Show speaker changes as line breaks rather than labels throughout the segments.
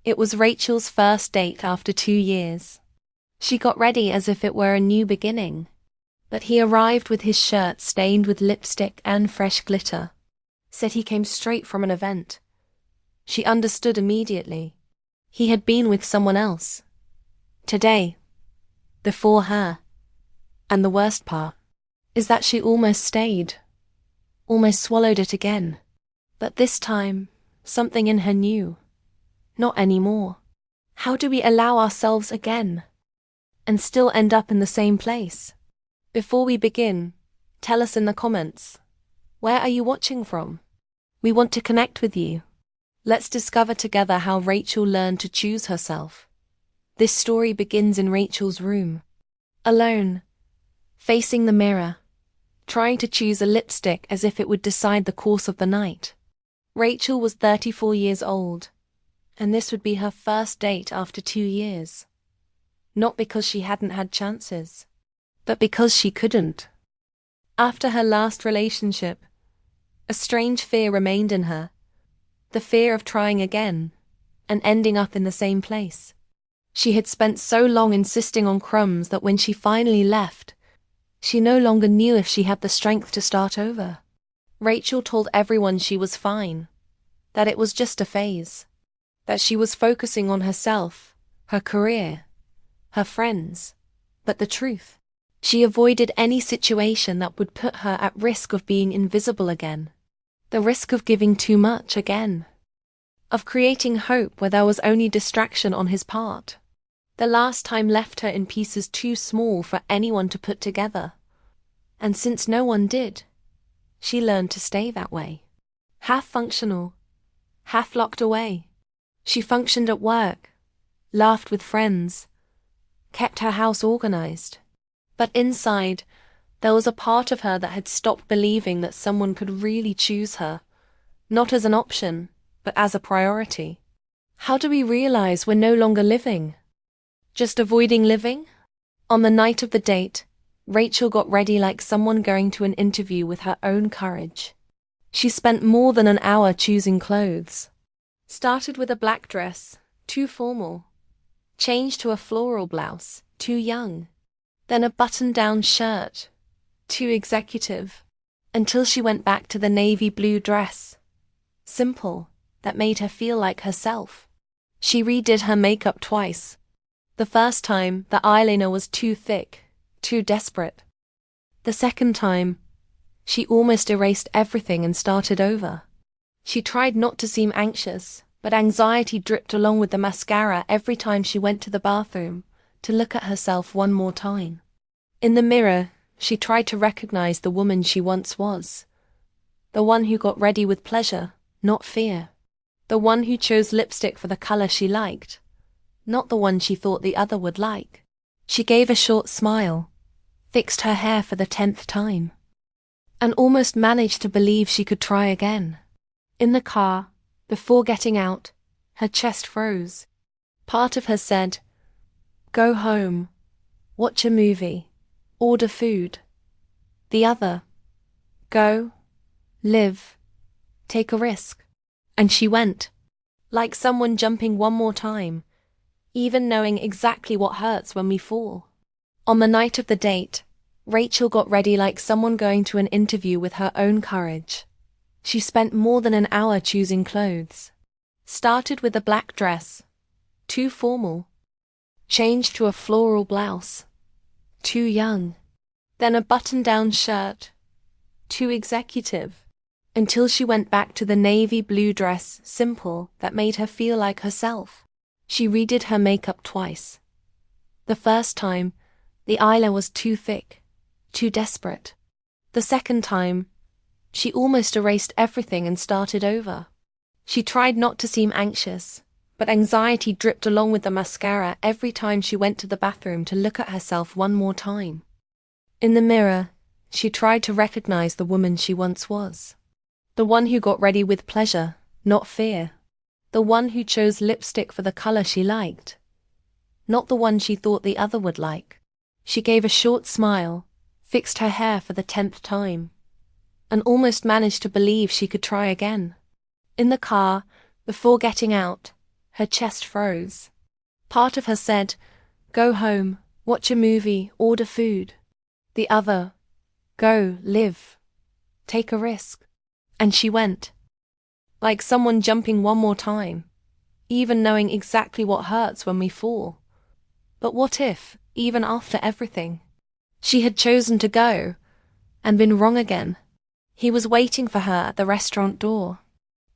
It was Rachel's first date after 2 years. She got ready as if it were a new beginning. But he arrived with his shirt stained with lipstick and fresh glitter. Said he came straight from an event. She understood immediately. He had been with someone else. Today. Before her. And the worst part is that she almost stayed. Almost swallowed it again. But this time, something in her knew. Not anymore. How do we allow ourselves again? And still end up in the same place? Before we begin, tell us in the comments. Where are you watching from? We want to connect with you. Let's discover together how Rachel learned to choose herself. This story begins in Rachel's room. Alone. Facing the mirror. Trying to choose a lipstick as if it would decide the course of the night. Rachel was 34 years old. And this would be her first date after 2 years. Not because she hadn't had chances, but because she couldn't. After her last relationship, a strange fear remained in her. The fear of trying again, and ending up in the same place. She had spent so long insisting on crumbs that when she finally left, she no longer knew if she had the strength to start over. Rachel told everyone she was fine, that it was just a phase. That she was focusing on herself, her career, her friends. But the truth, she avoided any situation that would put her at risk of being invisible again. The risk of giving too much again. Of creating hope where there was only distraction on his part. The last time left her in pieces too small for anyone to put together. And since no one did, she learned to stay that way. Half functional, half locked away. She functioned at work, laughed with friends, kept her house organized. But inside, there was a part of her that had stopped believing that someone could really choose her, not as an option, but as a priority. How do we realize we're no longer living? Just avoiding living? On the night of the date, Rachel got ready like someone going to an interview with her own courage. She spent more than an hour choosing clothes. Started with a black dress, too formal. Changed to a floral blouse, too young. Then a button-down shirt, too executive. Until she went back to the navy blue dress. Simple, that made her feel like herself. She redid her makeup twice. The first time, the eyeliner was too thick, too desperate. The second time, she almost erased everything and started over. She tried not to seem anxious, but anxiety dripped along with the mascara every time she went to the bathroom to look at herself one more time. In the mirror, she tried to recognize the woman she once was. The one who got ready with pleasure, not fear. The one who chose lipstick for the color she liked, not the one she thought the other would like. She gave a short smile, fixed her hair for the 10th time, and almost managed to believe she could try again. In the car, before getting out, her chest froze. Part of her said, "Go home, watch a movie, order food." The other, "Go, live, take a risk." And she went, like someone jumping one more time, even knowing exactly what hurts when we fall. On the night of the date, Rachel got ready like someone going to an interview with her own courage. She spent more than an hour choosing clothes. Started with a black dress, too formal. Changed to a floral blouse, too young. Then a button-down shirt, too executive. Until she went back to the navy blue dress, simple, that made her feel like herself. She redid her makeup twice. The first time, the eyeliner was too thick, too desperate. The second time, she almost erased everything and started over. She tried not to seem anxious, but anxiety dripped along with the mascara every time she went to the bathroom to look at herself one more time. In the mirror, she tried to recognize the woman she once was. The one who got ready with pleasure, not fear. The one who chose lipstick for the color she liked, not the one she thought the other would like. She gave a short smile, fixed her hair for the 10th time, and almost managed to believe she could try again. In the car, before getting out, Her chest froze. Part of her said, "Go home, watch a movie, order food." The other, "Go, live. Take a risk." And she went. Like someone jumping one more time, even knowing exactly what hurts when we fall. But what if, even after everything, she had chosen to go, and been wrong again? He was waiting for her at the restaurant door,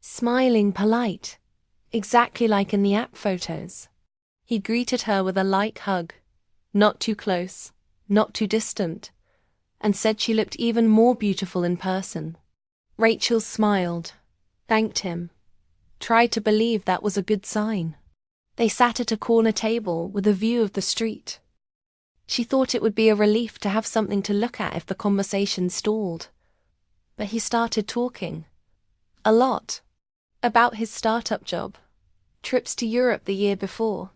smiling, polite, exactly like in the app photos. He greeted her with a light hug, not too close, not too distant, and said she looked even more beautiful in person. Rachel smiled, thanked him, tried to believe that was a good sign. They sat at a corner table with a view of the street. She thought it would be a relief to have something to look at if the conversation stalled. But he started talking. A lot. About his startup job, trips to Europe the year before,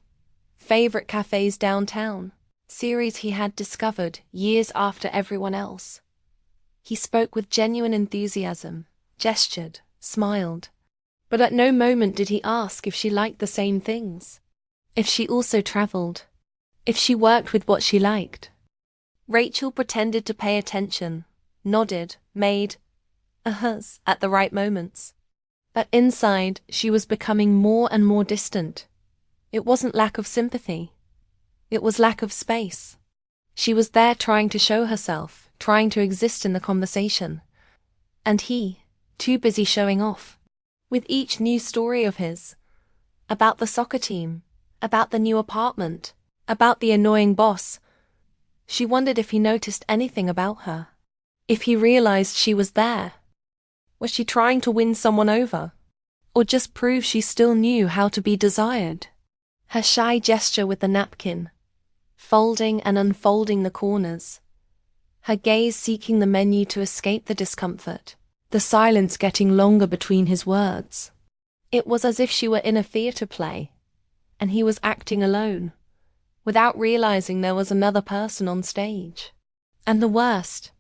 favorite cafes downtown, series he had discovered years after everyone else. He spoke with genuine enthusiasm, gestured, smiled. But at no moment did he ask if she liked the same things, if she also traveled, if she worked with what she liked. Rachel pretended to pay attention, nodded, made ahs at the right moments. But inside, she was becoming more and more distant. It wasn't lack of sympathy. It was lack of space. She was there trying to show herself, trying to exist in the conversation. And he, too busy showing off. With each new story of his, about the soccer team, about the new apartment, about the annoying boss, she wondered if he noticed anything about her. If he realized she was there. Was she trying to win someone over? Or just prove she still knew how to be desired? Her shy gesture with the napkin, folding and unfolding the corners, her gaze seeking the menu to escape the discomfort, the silence getting longer between his words. It was as if she were in a theater play, and he was acting alone, without realizing there was another person on stage. And the worst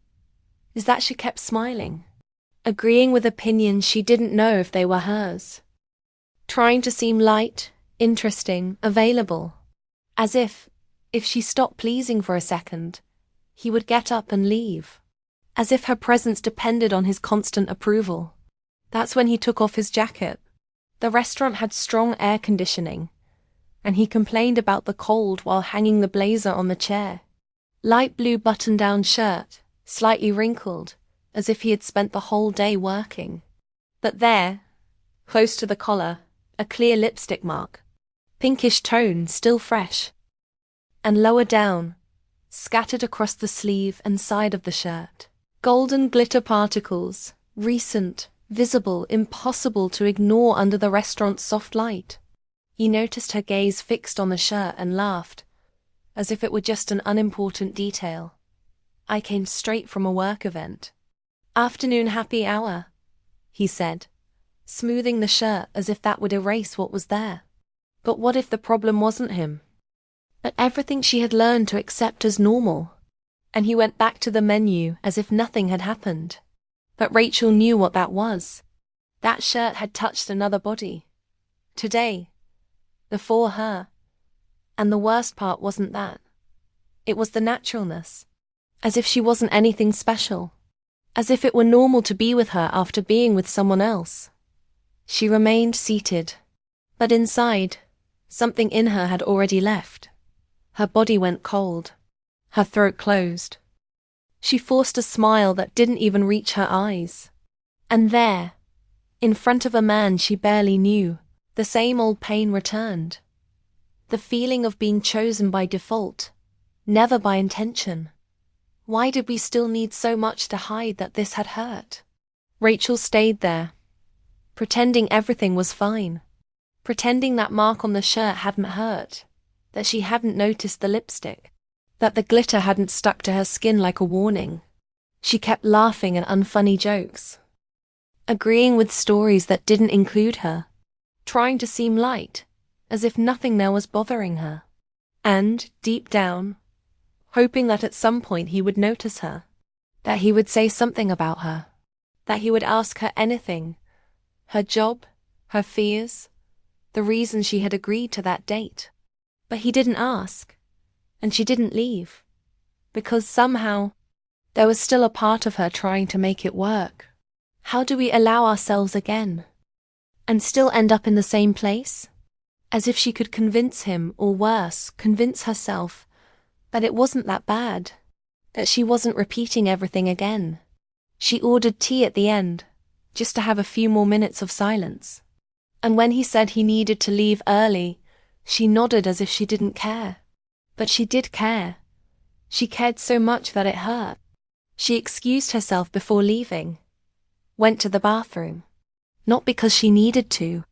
is that she kept smiling, agreeing with opinions she didn't know if they were hers, trying to seem light, interesting, available, as if she stopped pleasing for a second, he would get up and leave, as if her presence depended on his constant approval. That's when he took off his jacket. The restaurant had strong air conditioning, and he complained about the cold while hanging the blazer on the chair. Light blue button-down shirt, slightly wrinkled, as if he had spent the whole day working. But there, close to the collar, a clear lipstick mark, pinkish tone, still fresh. And lower down, scattered across the sleeve and side of the shirt, golden glitter particles, recent, visible, impossible to ignore under the restaurant's soft light. He noticed her gaze fixed on the shirt and laughed, as if it were just an unimportant detail. "I came straight from a work event." "Afternoon happy hour," he said, smoothing the shirt as if that would erase what was there. But what if the problem wasn't him, but everything she had learned to accept as normal? And he went back to the menu as if nothing had happened. But Rachel knew what that was. That shirt had touched another body. Today. Before her. And the worst part wasn't that. It was the naturalness. As if she wasn't anything special. As if it were normal to be with her after being with someone else. She remained seated. But inside, something in her had already left. Her body went cold. Her throat closed. She forced a smile that didn't even reach her eyes. And there, in front of a man she barely knew, the same old pain returned. The feeling of being chosen by default, never by intention. Why did we still need so much to hide that this had hurt? Rachel stayed there, pretending everything was fine, pretending that mark on the shirt hadn't hurt, that she hadn't noticed the lipstick, that the glitter hadn't stuck to her skin like a warning. She kept laughing at unfunny jokes, agreeing with stories that didn't include her, trying to seem light, as if nothing there was bothering her. And, deep down, hoping that at some point he would notice her, that he would say something about her, that he would ask her anything, her job, her fears, the reason she had agreed to that date. But he didn't ask, and she didn't leave, because somehow there was still a part of her trying to make it work. How do we allow ourselves again, and still end up in the same place? As if she could convince him, or worse, convince herself, that it wasn't that bad, that she wasn't repeating everything again. She ordered tea at the end, just to have a few more minutes of silence. And when he said he needed to leave early, she nodded as if she didn't care. But she did care. She cared so much that it hurt. She excused herself before leaving, went to the bathroom, not because she needed to,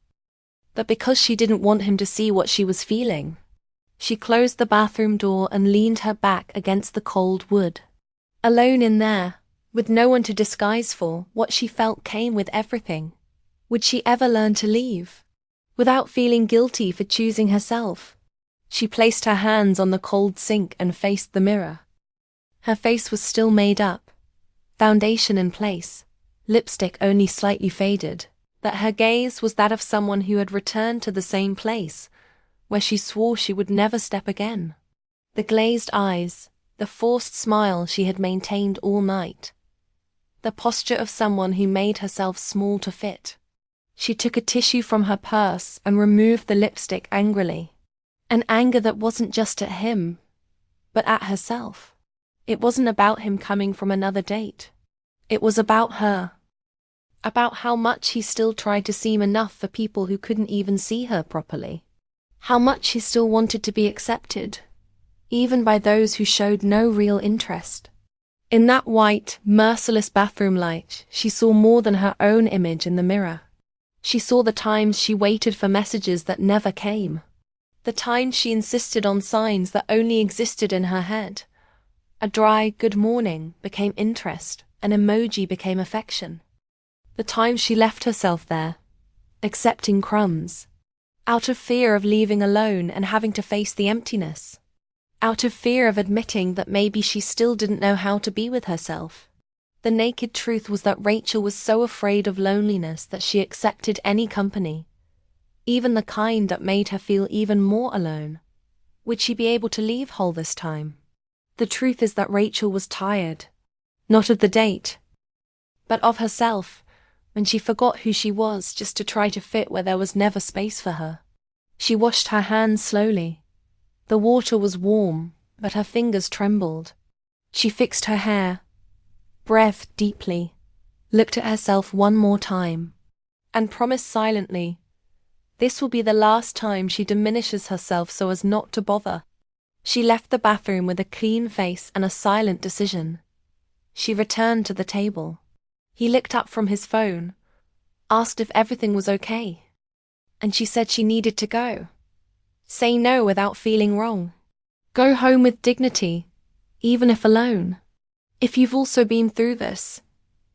but because she didn't want him to see what she was feeling. She closed the bathroom door and leaned her back against the cold wood. Alone in there, with no one to disguise for, what she felt came with everything. Would she ever learn to leave, without feeling guilty for choosing herself? She placed her hands on the cold sink and faced the mirror. Her face was still made up, foundation in place, lipstick only slightly faded, but her gaze was that of someone who had returned to the same place, where she swore she would never step again. The glazed eyes, the forced smile she had maintained all night. The posture of someone who made herself small to fit. She took a tissue from her purse and removed the lipstick angrily. An anger that wasn't just at him, but at herself. It wasn't about him coming from another date. It was about her. About how much he still tried to seem enough for people who couldn't even see her properly. How much he still wanted to be accepted, even by those who showed no real interest. In that white, merciless bathroom light, she saw more than her own image in the mirror. She saw the times she waited for messages that never came. The times she insisted on signs that only existed in her head. A dry good morning became interest, an emoji became affection. The times she left herself there, accepting crumbs, out of fear of leaving alone and having to face the emptiness. Out of fear of admitting that maybe she still didn't know how to be with herself. The naked truth was that Rachel was so afraid of loneliness that she accepted any company, even the kind that made her feel even more alone. Would she be able to leave whole this time? The truth is that Rachel was tired, not of the date, but of herself, when she forgot who she was just to try to fit where there was never space for her. She washed her hands slowly. The water was warm, but her fingers trembled. She fixed her hair, breathed deeply, looked at herself one more time, and promised silently, this will be the last time she diminishes herself so as not to bother. She left the bathroom with a clean face and a silent decision. She returned to the table. He looked up from his phone, asked if everything was okay, and she said she needed to go. Say no without feeling wrong. Go home with dignity, even if alone. If you've also been through this,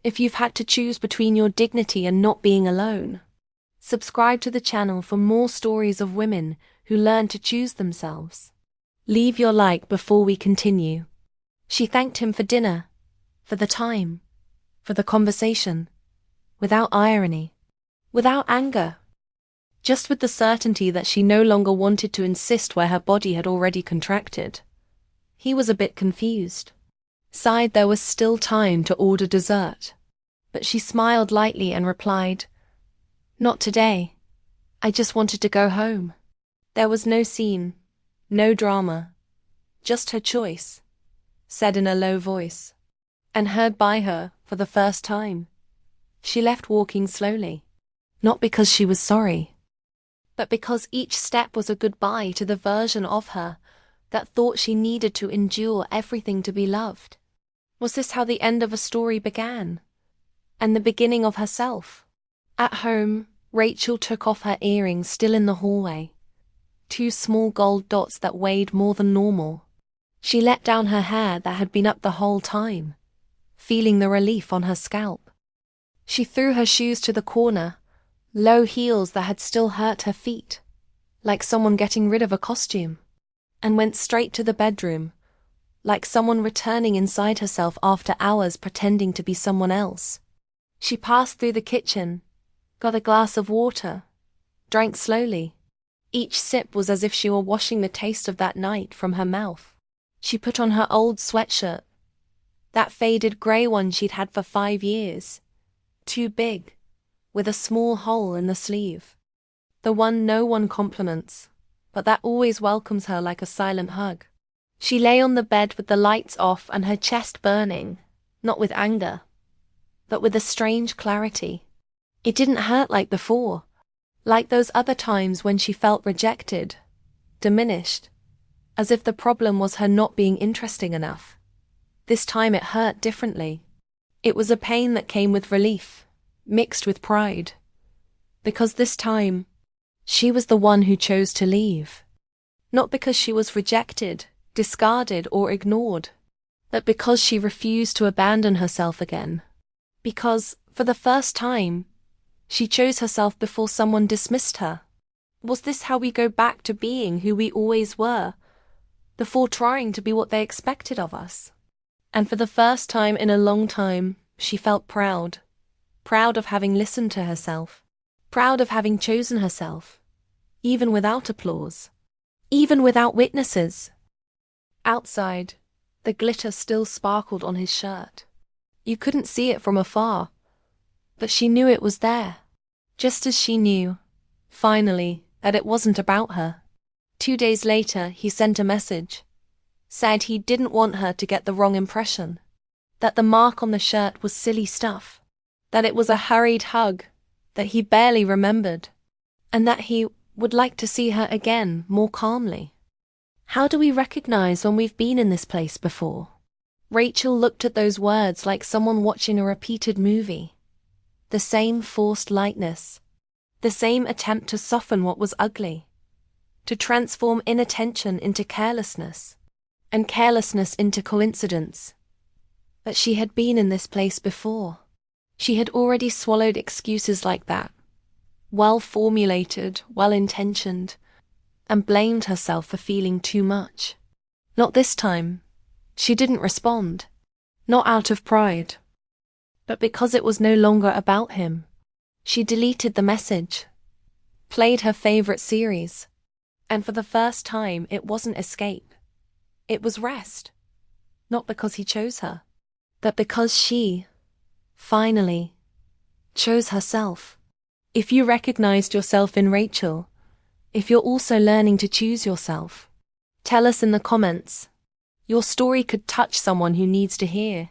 if you've had to choose between your dignity and not being alone, subscribe to the channel for more stories of women who learn to choose themselves. Leave your like before we continue. She thanked him for dinner, for the time, for the conversation, without irony, without anger. Just with the certainty that she no longer wanted to insist where her body had already contracted. He was a bit confused. Sighed there was still time to order dessert. But she smiled lightly and replied, not today. I just wanted to go home. There was no scene, no drama, just her choice, said in a low voice, and heard by her for the first time. She left walking slowly, not because she was sorry, but because each step was a goodbye to the version of her that thought she needed to endure everything to be loved. Was this how the end of a story began? And the beginning of herself? At home, Rachel took off her earrings still in the hallway. 2 small gold dots that weighed more than normal. She let down her hair that had been up the whole time, feeling the relief on her scalp. She threw her shoes to the corner, low heels that had still hurt her feet, like someone getting rid of a costume, and went straight to the bedroom, like someone returning inside herself after hours pretending to be someone else. She passed through the kitchen, got a glass of water, drank slowly. Each sip was as if she were washing the taste of that night from her mouth. She put on her old sweatshirt, that faded grey one she'd had for 5 years, too big, with a small hole in the sleeve. The one no one compliments, but that always welcomes her like a silent hug. She lay on the bed with the lights off and her chest burning, not with anger, but with a strange clarity. It didn't hurt like before, like those other times when she felt rejected, diminished, as if the problem was her not being interesting enough. This time it hurt differently. It was a pain that came with relief, mixed with pride. Because this time, she was the one who chose to leave. Not because she was rejected, discarded, or ignored, but because she refused to abandon herself again. Because, for the first time, she chose herself before someone dismissed her. Was this how we go back to being who we always were, before trying to be what they expected of us? And for the first time in a long time, she felt proud. Proud of having listened to herself. Proud of having chosen herself. Even without applause. Even without witnesses. Outside, the glitter still sparkled on his shirt. You couldn't see it from afar, but she knew it was there. Just as she knew, finally, that it wasn't about her. 2 days later, he sent a message. Said he didn't want her to get the wrong impression. That the mark on the shirt was silly stuff. That it was a hurried hug that he barely remembered. And that he would like to see her again more calmly. How do we recognize when we've been in this place before? Rachel looked at those words like someone watching a repeated movie. The same forced lightness. The same attempt to soften what was ugly. To transform inattention into carelessness. And carelessness into coincidence. But she had been in this place before. She had already swallowed excuses like that. Well-formulated, well-intentioned, and blamed herself for feeling too much. Not this time. She didn't respond. Not out of pride. But because it was no longer about him. She deleted the message. Played her favorite series. And for the first time, it wasn't escape. It was rest. Not because he chose her, but because she, finally, chose herself. If you recognized yourself in Rachel, if you're also learning to choose yourself, tell us in the comments. Your story could touch someone who needs to hear.